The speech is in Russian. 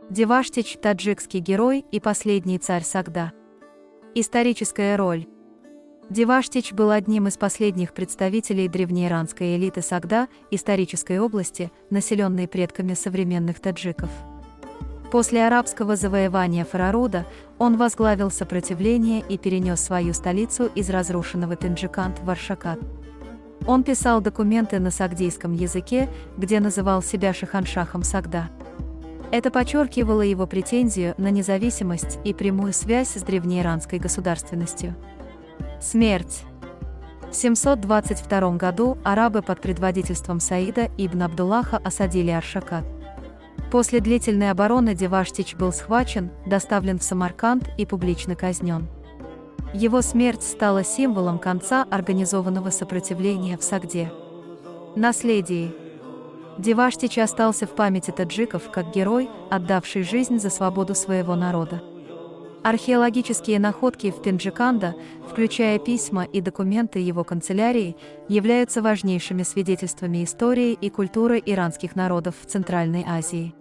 Деваштич – таджикский герой и последний царь Сагда. Историческая роль. Деваштич был одним из последних представителей древнеиранской элиты Сагда, исторической области, населенной предками современных таджиков. После арабского завоевания Фараруда он возглавил сопротивление и перенес свою столицу из разрушенного Тинджикант в Аршакат. Он писал документы на сагдийском языке, где называл себя Шаханшахом Сагда. Это подчеркивало его претензию на независимость и прямую связь с древнеиранской государственностью. Смерть. В 722 году арабы под предводительством Саида ибн Абдуллаха осадили Аршакат. После длительной обороны Деваштич был схвачен, доставлен в Самарканд и публично казнен. Его смерть стала символом конца организованного сопротивления в Сагде. Наследие. Деваштич остался в памяти таджиков как герой, отдавший жизнь за свободу своего народа. Археологические находки в Тинджиканда, включая письма и документы его канцелярии, являются важнейшими свидетельствами истории и культуры иранских народов в Центральной Азии.